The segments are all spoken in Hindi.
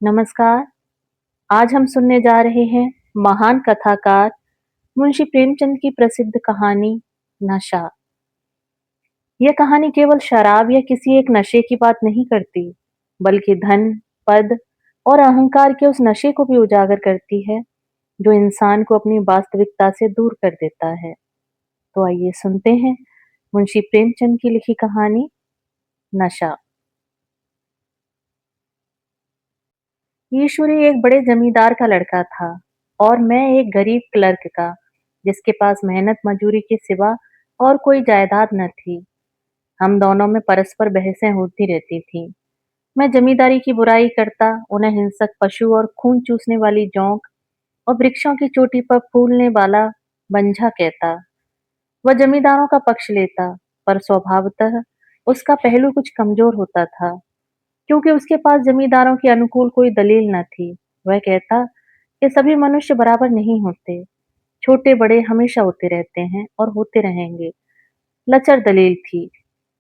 नमस्कार। आज हम सुनने जा रहे हैं महान कथाकार मुंशी प्रेमचंद की प्रसिद्ध कहानी नशा। यह कहानी केवल शराब या किसी एक नशे की बात नहीं करती, बल्कि धन, पद और अहंकार के उस नशे को भी उजागर करती है, जो इंसान को अपनी वास्तविकता से दूर कर देता है। तो आइए सुनते हैं मुंशी प्रेमचंद की लिखी कहानी नशा। ईश्वरी एक बड़े जमींदार का लड़का था और मैं एक गरीब क्लर्क का, जिसके पास मेहनत मजूरी के सिवा और कोई जायदाद न थी। हम दोनों में परस्पर बहसें होती रहती थी। मैं जमींदारी की बुराई करता, उन्हें हिंसक पशु और खून चूसने वाली जोंक और वृक्षों की चोटी पर फूलने वाला बंझा कहता। वह जमींदारों का पक्ष लेता, पर स्वभावतः उसका पहलू कुछ कमजोर होता था, क्योंकि उसके पास जमींदारों के अनुकूल कोई दलील न थी। वह कहता कि सभी मनुष्य बराबर नहीं होते, छोटे बड़े हमेशा होते रहते हैं और होते रहेंगे। लचर दलील थी।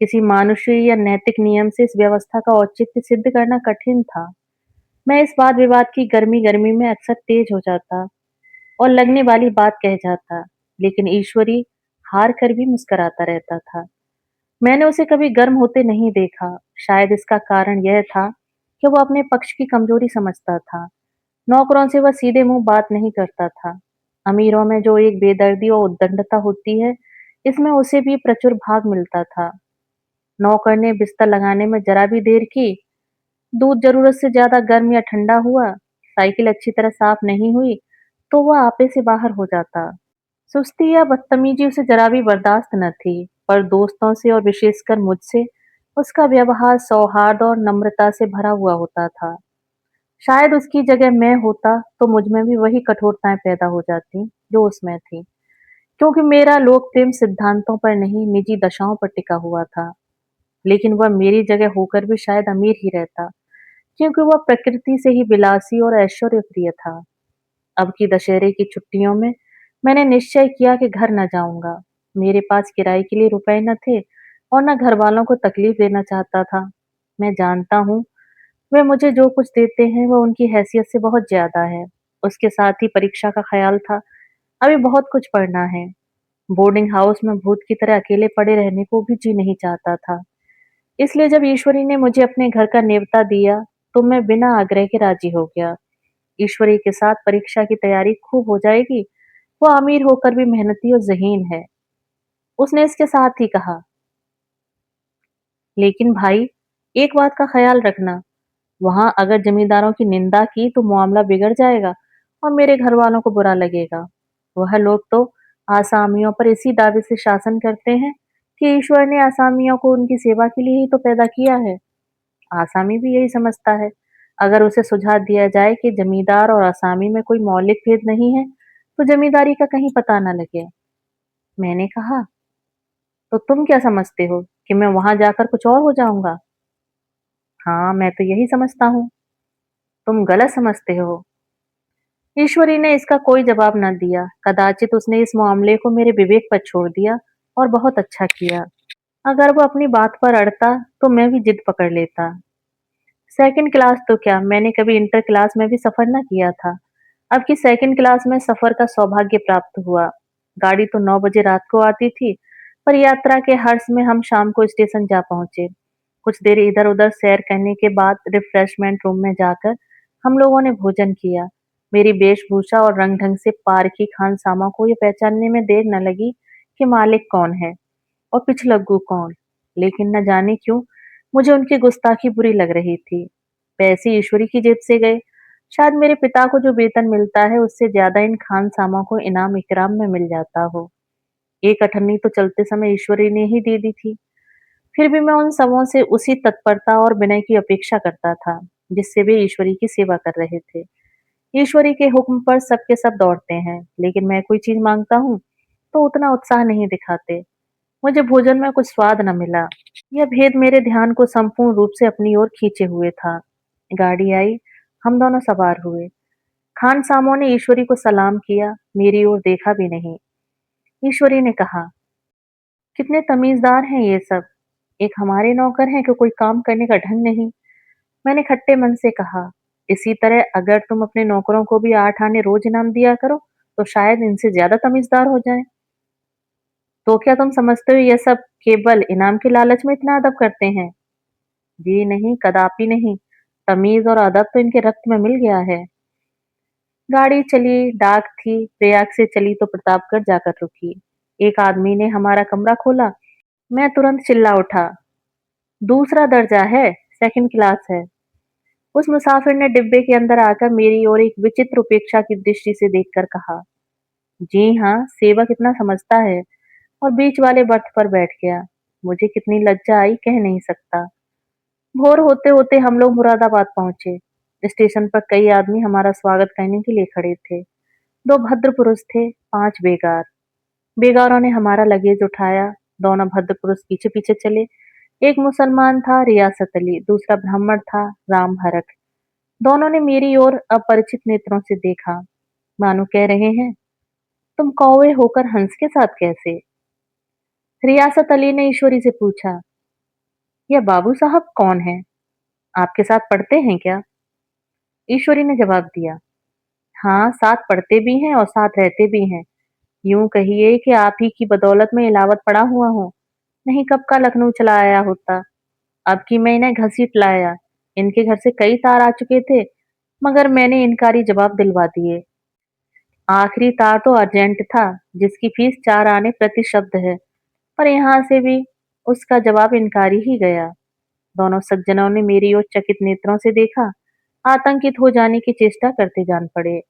किसी मानुषी या नैतिक नियम से इस व्यवस्था का औचित्य सिद्ध करना कठिन था। मैं इस वाद विवाद की गर्मी गर्मी में अक्सर तेज हो जाता और लगने वाली बात कह जाता, लेकिन ईश्वरी हार कर भी मुस्कुराता रहता था। मैंने उसे कभी गर्म होते नहीं देखा। शायद इसका कारण यह था कि वो अपने पक्ष की कमजोरी समझता था। नौकरों से वह सीधे मुंह बात नहीं करता था। अमीरों में जो एक बेदर्दी और उद्दंडता होती है, इसमें उसे भी प्रचुर भाग मिलता था। नौकर ने बिस्तर लगाने में जरा भी देर की, दूध जरूरत से ज्यादा गर्म या ठंडा हुआ, साइकिल अच्छी तरह साफ नहीं हुई, तो वह आपे से बाहर हो जाता। सुस्ती या बदतमीजी उसे जरा भी बर्दाश्त न थी, पर दोस्तों से और विशेषकर मुझसे उसका व्यवहार सौहार्द और नम्रता से भरा हुआ होता था। शायद उसकी जगह मैं होता तो मुझ में भी वही कठोरताएं पैदा हो जाती जो उसमें थी, क्योंकि मेरा लोक प्रेम सिद्धांतों पर नहीं, निजी दशाओं पर टिका हुआ था। लेकिन वह मेरी जगह होकर भी शायद अमीर ही रहता, क्योंकि वह प्रकृति से ही विलासी और ऐश्वर्य प्रिय था। अब की दशहरे की छुट्टियों में मैंने निश्चय किया कि घर न जाऊंगा। मेरे पास किराए के लिए रुपए न थे और न घर वालों को तकलीफ देना चाहता था। मैं जानता हूँ वे मुझे जो कुछ देते हैं वह उनकी हैसियत से बहुत ज्यादा है। उसके साथ ही परीक्षा का ख्याल था। अभी बहुत कुछ पढ़ना है। बोर्डिंग हाउस में भूत की तरह अकेले पड़े रहने को भी जी नहीं चाहता था। इसलिए जब ईश्वरी ने मुझे अपने घर का नेवता दिया, तो मैं बिना आग्रह के राजी हो गया। ईश्वरी के साथ परीक्षा की तैयारी खूब हो जाएगी। वो अमीर होकर भी मेहनती और ज़हीन है। उसने इसके साथ ही कहा, लेकिन भाई, एक बात का ख्याल रखना, वहां अगर जमींदारों की निंदा की तो मामला बिगड़ जाएगा और मेरे घर वालों को बुरा लगेगा। वह लोग तो आसामियों पर इसी दावे से शासन करते हैं कि ईश्वर ने आसामियों को उनकी सेवा के लिए ही तो पैदा किया है। आसामी भी यही समझता है। अगर उसे सुझाव दिया जाए कि जमींदार और आसामी में कोई मौलिक भेद नहीं है, तो जमींदारी का कहीं पता न लगे। मैंने कहा, तो तुम क्या समझते हो कि मैं वहां जाकर कुछ और हो जाऊंगा? हाँ, मैं तो यही समझता हूँ। तुम गलत समझते हो। ईश्वरी ने इसका कोई जवाब न दिया। कदाचित उसने इस मामले को मेरे विवेक पर छोड़ दिया और बहुत अच्छा किया। अगर वो अपनी बात पर अड़ता तो मैं भी जिद पकड़ लेता। सेकंड क्लास तो क्या, मैंने कभी इंटर क्लास में भी सफर न किया था। अब की सेकंड क्लास में सफर का सौभाग्य प्राप्त हुआ। गाड़ी तो 9 बजे रात को आती थी, पर यात्रा के हर्ष में हम शाम को स्टेशन जा पहुंचे। कुछ देर इधर उधर सैर करने के बाद रिफ्रेशमेंट रूम में जाकर हम लोगों ने भोजन किया। मेरी वेशभूषा और रंग ढंग से पारखी खानसामा को ये पहचानने में देर न लगी कि मालिक कौन है और पिछलग्गू कौन। लेकिन न जाने क्यों मुझे उनकी गुस्ताखी बुरी लग रही थी। पैसे ईश्वरी की जेब से गए। शायद मेरे पिता को जो वेतन मिलता है उससे ज्यादा इन खानसामा को इनाम इकराम में मिल जाता हो। एक अठन्नी तो चलते समय ईश्वरी ने ही दे दी थी। फिर भी मैं उन सबों से उसी तत्परता और विनय की अपेक्षा करता था, जिससे वे ईश्वरी की सेवा कर रहे थे। ईश्वरी के हुक्म पर सबके सब दौड़ते हैं, लेकिन मैं कोई चीज मांगता हूँ तो उतना उत्साह नहीं दिखाते। मुझे भोजन में कुछ स्वाद न मिला। यह भेद मेरे ध्यान को संपूर्ण रूप से अपनी ओर खींचे हुए था। गाड़ी आई, हम दोनों सवार हुए। खान सामो ने ईश्वरी को सलाम किया, मेरी ओर देखा भी नहीं। ईश्वरी ने कहा, कितने तमीजदार हैं ये सब। एक हमारे नौकर हैं कि कोई काम करने का ढंग नहीं। मैंने खट्टे मन से कहा, इसी तरह अगर तुम अपने नौकरों को भी 8 आने रोज इनाम दिया करो, तो शायद इनसे ज़्यादा तमीज़दार हो जाएँ। तो क्या तुम समझते हो ये सब केवल इनाम के लालच में इतना अदब करते हैं? जी नहीं, कदापि नहीं। तमीज़ और अदब तो इनके रक्त में मिल गया है। गाड़ी चली, डाक थी, प्रयाग से चली तो प्रतापगढ़ जाकर रुकी। एक आदमी ने हमारा कमरा खोला। मैं तुरंत चिल्ला उठा, दूसरा दर्जा है, सेकंड क्लास है। उस मुसाफिर ने डिब्बे के अंदर आकर मेरी ओर एक विचित्र उपेक्षा की दृष्टि से देखकर कहा, जी हाँ, सेवक इतना समझता है, और बीच वाले बर्थ पर बैठ गया। मुझे कितनी लज्जा आई कह नहीं सकता। भोर होते होते हम लोग मुरादाबाद पहुंचे। स्टेशन पर कई आदमी हमारा स्वागत करने के लिए खड़े थे। दो भद्र पुरुष थे, 5 बेगार। बेगारों ने हमारा लगेज उठाया। दोनों भद्र पुरुष पीछे पीछे चले। एक मुसलमान था, रियासत अली, दूसरा ब्राह्मण था, राम हरख। दोनों ने मेरी ओर अपरिचित नेत्रों से देखा, मानो कह रहे हैं, तुम कौवे होकर हंस के साथ कैसे? रियासत अली ने ईश्वरी से पूछा, यह बाबू साहब कौन है? आपके साथ पढ़ते हैं क्या? ईश्वरी ने जवाब दिया, हाँ, साथ पढ़ते भी हैं और साथ रहते भी हैं। यूं कहिए कि आप ही की बदौलत में इलावत पड़ा हुआ हूँ। नहीं कब का लखनऊ चला आया होता। अब की मैं इन्हें घसीट लाया। इनके घर से कई तार आ चुके थे, मगर मैंने इनकारी जवाब दिलवा दिए। आखिरी तार तो अर्जेंट था, जिसकी फीस 4 आने प्रति शब्द है, पर यहाँ से भी उसका जवाब इनकारी ही गया। दोनों सज्जनों ने मेरी ओर चकित नेत्रों से देखा। आतंकित हो जाने की चेष्टा करते जान पड़े।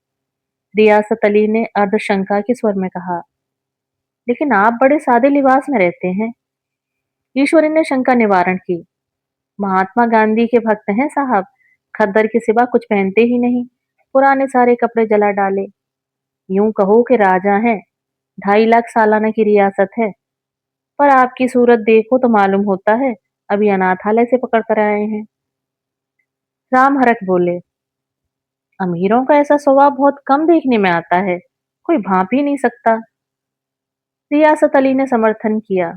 रियासत अली ने अर्धशंका के स्वर में कहा, लेकिन आप बड़े सादे लिबास में रहते हैं। ईश्वरी ने शंका निवारण की, महात्मा गांधी के भक्त हैं साहब। खद्दर के सिवा कुछ पहनते ही नहीं। पुराने सारे कपड़े जला डाले। यूं कहो कि राजा हैं। 2.5 लाख सालाना की रियासत है। पर आपकी सूरत देखो तो मालूम होता है अभी अनाथालय से पकड़ कर आए हैं। राम हरख बोले, अमीरों का ऐसा स्वभाव बहुत कम देखने में आता है। कोई भांप ही नहीं सकता। रियासत अली ने समर्थन किया,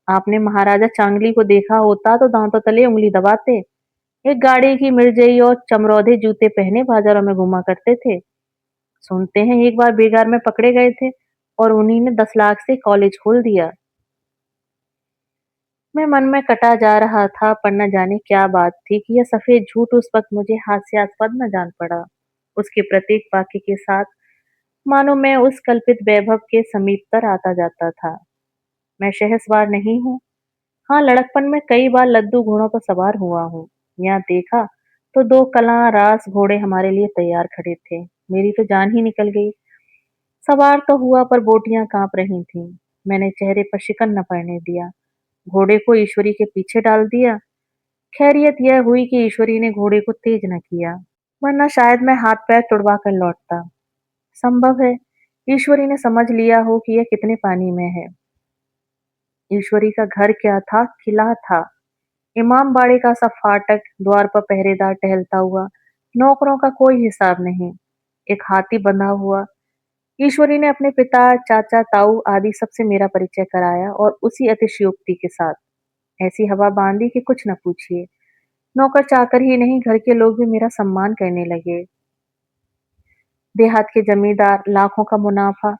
आपने महाराजा चांगली को देखा होता तो दांतों तले उंगली दबाते। एक गाड़ी की मिर्जई और चमरौधे जूते पहने बाजारों में घुमा करते थे। सुनते हैं एक बार बेगार में पकड़े गए थे, और उन्हीं ने 10 लाख से कॉलेज खोल दिया। मैं मन में कटा जा रहा था, पर न जाने क्या बात थी कि यह सफेद झूठ उस वक्त मुझे हास्यास्पद न जान पड़ा। उसके प्रत्येक वाक्य के साथ मानो मैं उस कल्पित वैभव के समीपतर आता जाता था। मैं शहसवार नहीं हूँ। हाँ, लड़कपन में कई बार लद्दू घोड़ों पर सवार हुआ हूँ। यहाँ देखा तो 2 कलां रास घोड़े हमारे लिए तैयार खड़े थे। मेरी तो जान ही निकल गई। सवार तो हुआ, पर बोटियां कांप रही थीं। मैंने चेहरे पर शिकन न पड़ने दिया। घोड़े को ईश्वरी के पीछे डाल दिया। खैरियत यह हुई कि ईश्वरी ने घोड़े को तेज न किया, वरना शायद मैं हाथ पैर तुड़वा कर लौटता। संभव है ईश्वरी ने समझ लिया हो कि यह कितने पानी में है। ईश्वरी का घर क्या था, किला था। इमाम बाड़े का सा फाटक, द्वार पर पहरेदार टहलता हुआ, नौकरों का कोई हिसाब नहीं, एक हाथी बंधा हुआ। ईश्वरी ने अपने पिता, चाचा, ताऊ आदि सबसे मेरा परिचय कराया, और उसी अतिशयोक्ति के साथ ऐसी हवा बांधी कि कुछ न पूछिए। नौकर चाकर ही नहीं, घर के लोग भी मेरा सम्मान करने लगे। देहात के जमींदार, लाखों का मुनाफा,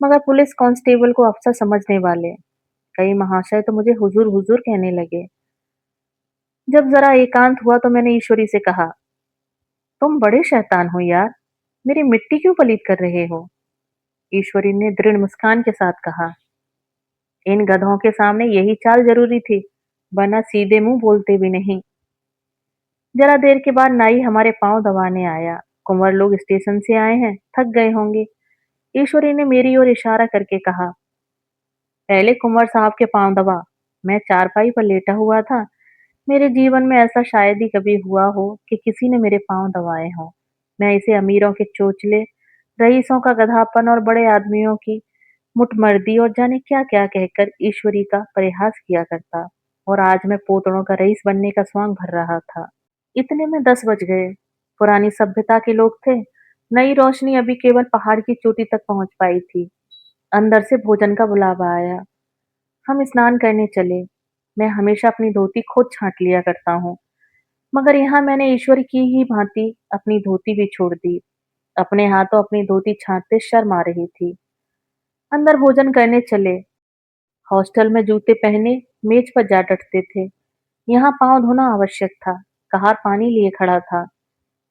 मगर पुलिस कांस्टेबल को अफसर समझने वाले। कई महाशय तो मुझे हुजूर हुजूर कहने लगे। जब जरा एकांत हुआ तो मैंने ईश्वरी से कहा, तुम बड़े शैतान हो यार, मेरी मिट्टी क्यों पलीत कर रहे हो? ईश्वरी ने दृढ़ मुस्कान के साथ कहा, इन गधों के सामने यही चाल जरूरी थी, वरना सीधे मुंह बोलते भी नहीं। जरा देर के बाद नाई हमारे पांव दबाने आया। कुंवर लोग स्टेशन से आए हैं, थक गए होंगे। ईश्वरी ने मेरी ओर इशारा करके कहा, पहले कुंवर साहब के पांव दबा। मैं चारपाई पर लेटा हुआ था। मेरे जीवन में ऐसा शायद ही कभी हुआ हो कि किसी ने मेरे पांव दबाए हों। मैं इसे अमीरों के चोचले, रईसों का गधापन और बड़े आदमियों की मुठमर्दी और जाने क्या क्या कहकर ईश्वरी का परिहास किया करता, और आज मैं पोतड़ों का रईस बनने का स्वांग भर रहा था। इतने में 10 बज गए। पुरानी सभ्यता के लोग थे। नई रोशनी अभी केवल पहाड़ की चोटी तक पहुंच पाई थी। अंदर से भोजन का बुलावा आया। हम स्नान करने चले। मैं हमेशा अपनी धोती खुद छांट लिया करता हूँ। मगर यहाँ मैंने ईश्वर की ही भांति अपनी धोती भी छोड़ दी। अपने हाथों अपनी धोती छाँटते शर्म आ रही थी। अंदर भोजन करने चले। हॉस्टल में जूते पहने मेज पर जा डटते थे। यहाँ पाँव धोना आवश्यक था। कहार पानी लिए खड़ा था।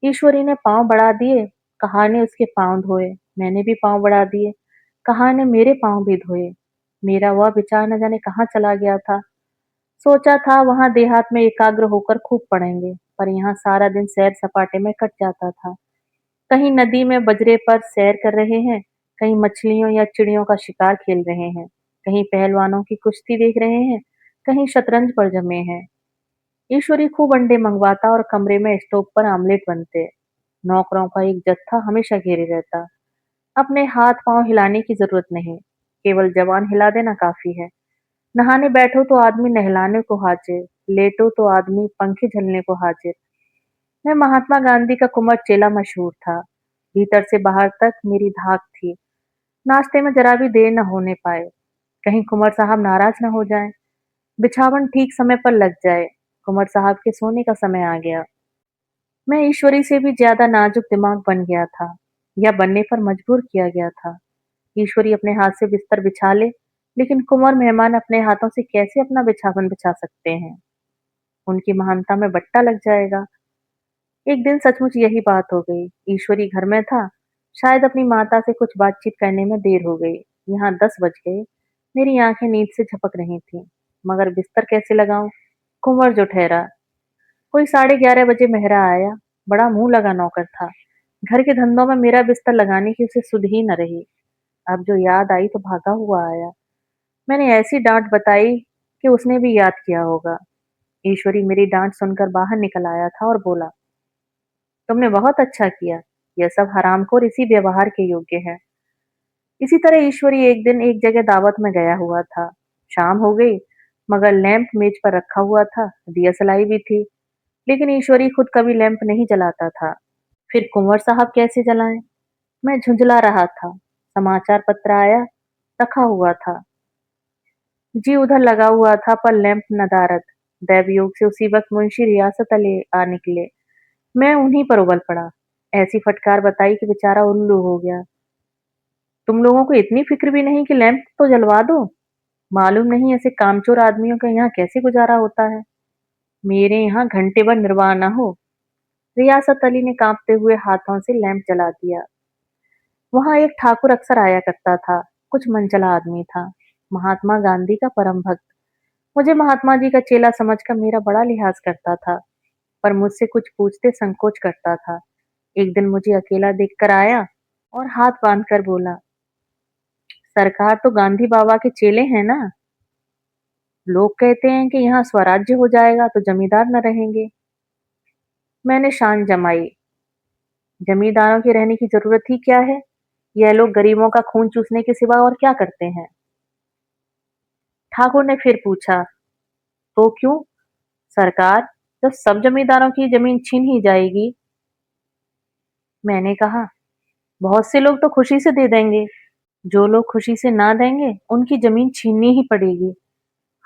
ईश्वरी ने पाँव बढ़ा दिए। कहार ने उसके पाँव धोए। मैंने भी पाँव बढ़ा दिए। कहार ने मेरे पाँव भी धोए। मेरा वह विचार न जाने कहाँ चला गया था। सोचा था वहां देहात में एकाग्र होकर खूब पढ़ेंगे, पर यहाँ सारा दिन सैर सपाटे में कट जाता था। कहीं नदी में बजरे पर सैर कर रहे हैं, कहीं मछलियों या चिड़ियों का शिकार खेल रहे हैं, कहीं पहलवानों की कुश्ती देख रहे हैं, कहीं शतरंज पर जमे हैं। ईश्वरी खूब अंडे मंगवाता और कमरे में स्टोव पर आमलेट बनते। नौकरों का एक जत्था हमेशा घेरे रहता। अपने हाथ पांव हिलाने की जरूरत नहीं, केवल जबान हिला देना काफी है। नहाने बैठो तो आदमी नहलाने को हाजिर, लेटो तो आदमी पंखे झलने को हाजिर। मैं महात्मा गांधी का कुंवर चेला मशहूर था। भीतर से बाहर तक मेरी धाक थी। नाश्ते में जरा भी देर न होने पाए, कहीं कुंवर साहब नाराज न हो जाएं। बिछावन ठीक समय पर लग जाए। कुंवर साहब के सोने का समय आ गया। मैं ईश्वरी से भी ज्यादा नाजुक दिमाग बन गया था, या बनने पर मजबूर किया गया था। ईश्वरी अपने हाथ से बिस्तर बिछा ले, लेकिन कुंवर मेहमान अपने हाथों से कैसे अपना बिछावन बिछा सकते हैं? उनकी महानता में बट्टा लग जाएगा। एक दिन सचमुच यही बात हो गई। ईश्वरी घर में था। शायद अपनी माता से कुछ बातचीत करने में देर हो गई। यहाँ 10 बज गए। मेरी आंखें नींद से झपक रही थीं, मगर बिस्तर कैसे लगाऊं? कुंवर जो ठहरा। कोई 11:30 बजे मेहरा आया। बड़ा मुंह लगा नौकर था। घर के धंधों में मेरा बिस्तर लगाने की उसे सुध ही न रही। अब जो याद आई तो भागा हुआ आया। मैंने ऐसी डांट बताई कि उसने भी याद किया होगा। ईश्वरी मेरी डांट सुनकर बाहर निकल आया था और बोला, तुमने बहुत अच्छा किया। यह सब हरामखोर इसी व्यवहार के योग्य है। इसी तरह ईश्वरी एक दिन एक जगह दावत में गया हुआ था। शाम हो गई, मगर लैंप मेज पर रखा हुआ था। दिया सलाई भी थी, लेकिन ईश्वरी खुद कभी लैंप नहीं जलाता था। फिर कुंवर साहब कैसे जलाएं? मैं झुंझला रहा था। समाचार पत्र आया, रखा हुआ था। जी उधर लगा हुआ था, पर लैंप नदारद। दैवयोग से उसी वक्त मुंशी रियासत अली आ निकले। मैं उन्हीं पर उबल पड़ा। ऐसी फटकार बताई कि बेचारा उल्लू हो गया। तुम लोगों को इतनी फिक्र भी नहीं कि लैंप तो जलवा दो? मालूम नहीं ऐसे कामचोर आदमियों का यहाँ कैसे गुजारा होता है। मेरे यहाँ घंटे भर निर्वाह न हो। रियासत अली ने कांपते हुए हाथों से लैंप जला दिया। वहां एक ठाकुर अक्सर आया करता था। कुछ मनचला आदमी था। महात्मा गांधी का परम भक्त। मुझे महात्मा जी का चेला समझकर मेरा बड़ा लिहाज करता था, पर मुझसे कुछ पूछते संकोच करता था। एक दिन मुझे अकेला देखकर आया और हाथ बांधकर बोला, सरकार तो गांधी बाबा के चेले हैं ना? लोग कहते हैं कि यहाँ स्वराज्य हो जाएगा तो जमींदार न रहेंगे। मैंने शान जमाई। जमींदारों के रहने की जरूरत ही क्या है? यह लोग गरीबों का खून चूसने के सिवा और क्या करते हैं? ठाकुर ने फिर पूछा, तो क्यों? सरकार, जब सब जमींदारों की जमीन छीन ही जाएगी। मैंने कहा, बहुत से लोग तो खुशी से दे देंगे। जो लोग खुशी से ना देंगे उनकी जमीन छीननी ही पड़ेगी।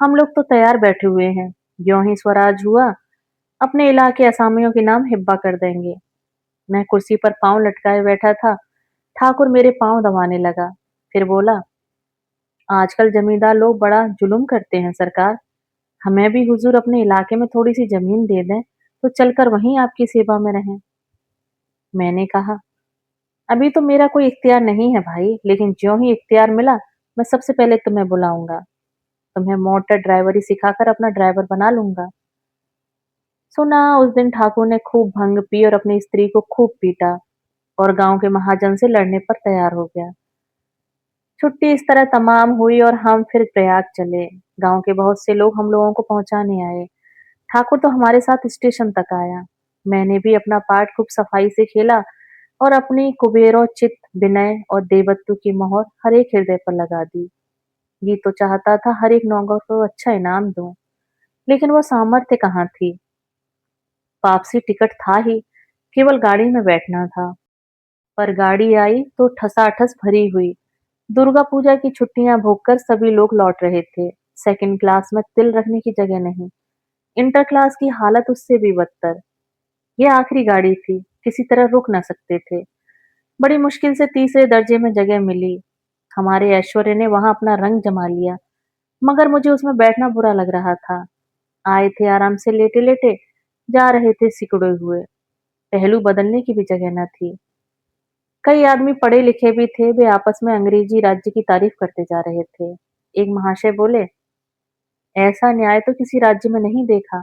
हम लोग तो तैयार बैठे हुए हैं। ज्यों ही स्वराज हुआ, अपने इलाके असामियों के नाम हिब्बा कर देंगे। मैं कुर्सी पर पांव लटकाए बैठा था। ठाकुर मेरे पांव दबाने लगा। फिर बोला, आजकल जमींदार लोग बड़ा जुल्म करते हैं सरकार। हमें भी हुजूर अपने इलाके में थोड़ी सी जमीन दे दें तो चलकर वहीं आपकी सेवा में रहें। मैंने कहा, अभी तो मेरा कोई इख्तियार नहीं है भाई, लेकिन ज्यों ही इख्तियार मिला मैं सबसे पहले तुम्हें बुलाऊंगा। तुम्हें मोटर ड्राइवरी सिखाकर अपना ड्राइवर बना लूंगा। सुना उस दिन ठाकुर ने खूब भंग पी और अपनी स्त्री को खूब पीटा और गांव के महाजन से लड़ने पर तैयार हो गया। छुट्टी इस तरह तमाम हुई और हम फिर प्रयाग चले। गांव के बहुत से लोग हम लोगों को पहुंचाने आए। ठाकुर तो हमारे साथ स्टेशन तक आया। मैंने भी अपना पार्ट खूब सफाई से खेला और अपनी कुबेरोचित विनय और देवत्व की मोहर हर एक हृदय पर लगा दी। ये तो चाहता था हर एक नौकर को अच्छा इनाम दूं, लेकिन वो सामर्थ्य कहाँ थी। वापसी टिकट था ही, केवल गाड़ी में बैठना था। पर गाड़ी आई तो ठसाठस भरी हुई। दुर्गा पूजा की छुट्टियां भोगकर सभी लोग लौट रहे थे। सेकंड क्लास में तिल रखने की जगह नहीं। इंटर क्लास की हालत उससे भी बदतर। ये आखिरी गाड़ी थी, किसी तरह रुक न सकते थे। बड़ी मुश्किल से तीसरे दर्जे में जगह मिली। हमारे ऐश्वर्य ने वहां अपना रंग जमा लिया, मगर मुझे उसमें बैठना बुरा लग रहा था। आए थे आराम से लेटे लेटे, जा रहे थे सिकुड़े हुए। पहलू बदलने की भी जगह न थी। कई आदमी पढ़े लिखे भी थे, वे आपस में अंग्रेजी राज्य की तारीफ करते जा रहे थे। एक महाशय बोले, ऐसा न्याय तो किसी राज्य में नहीं देखा।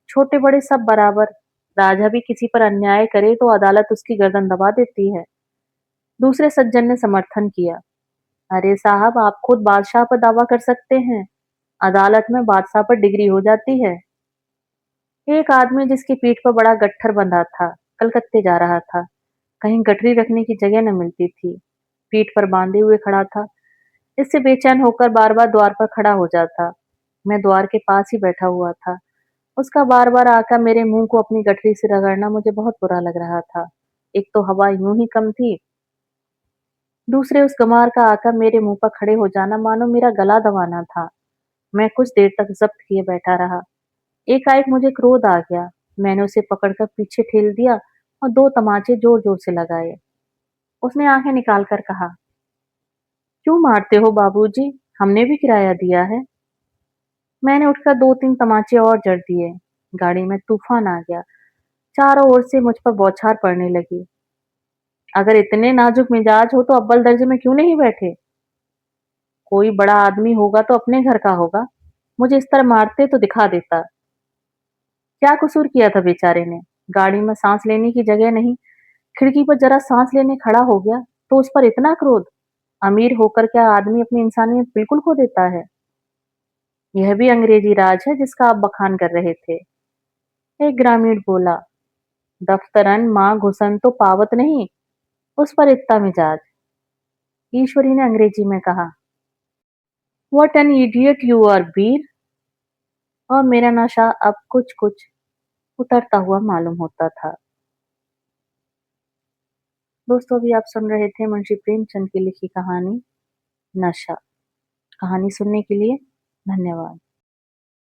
छोटे बड़े सब बराबर। राजा भी किसी पर अन्याय करे तो अदालत उसकी गर्दन दबा देती है। दूसरे सज्जन ने समर्थन किया, अरे साहब, आप खुद बादशाह पर दावा कर सकते हैं। अदालत में बादशाह पर डिग्री हो जाती है। एक आदमी जिसकी पीठ पर बड़ा गट्ठर बंधा था, कलकत्ते जा रहा था। कहीं गठरी रखने की जगह न मिलती थी। पीठ पर बांधे हुए खड़ा था। इससे बेचैन होकर बार बार द्वार पर खड़ा हो जाता। मैं द्वार के पास ही बैठा हुआ था। उसका बार बार आकर मेरे मुंह को अपनी गठरी से रगड़ना मुझे बहुत बुरा लग रहा था। एक तो हवा यूं ही कम थी, दूसरे उस गंवार का आकर मेरे मुंह पर खड़े हो जाना मानो मेरा गला दबाना था। मैं कुछ देर तक जब्त किए बैठा रहा। एकाएक मुझे क्रोध आ गया। मैंने उसे पकड़कर पीछे ठेल दिया और दो तमाचे जोर जोर से लगाए। उसने आंखें निकाल कर कहा, क्यों मारते हो बाबूजी? हमने भी किराया दिया है। मैंने उठकर दो तीन तमाचे और जड़ दिए। गाड़ी में तूफान आ गया। चारों ओर से मुझ पर बौछार पड़ने लगी। अगर इतने नाजुक मिजाज हो तो अव्वल दर्जे में क्यों नहीं बैठे? कोई बड़ा आदमी होगा तो अपने घर का होगा। मुझे इस तरह मारते तो दिखा देता। क्या कसूर किया था बेचारे ने? गाड़ी में सांस लेने की जगह नहीं, खिड़की पर जरा सांस लेने खड़ा हो गया तो उस पर इतना क्रोध। अमीर होकर क्या आदमी अपनी इंसानियत बिल्कुल खो देता है? यह भी अंग्रेजी राज है जिसका आप बखान कर रहे थे। एक ग्रामीण बोला, दफ्तरन माँ घुसन तो पावत नहीं, उस पर इतना मिजाज। ईश्वरी ने अंग्रेजी में कहा, what an idiot you are Veer. और मेरा नशा अब कुछ कुछ उतरता हुआ मालूम होता था। दोस्तों, अभी आप सुन रहे थे मुंशी प्रेमचंद की लिखी कहानी नशा। कहानी सुनने के लिए धन्यवाद।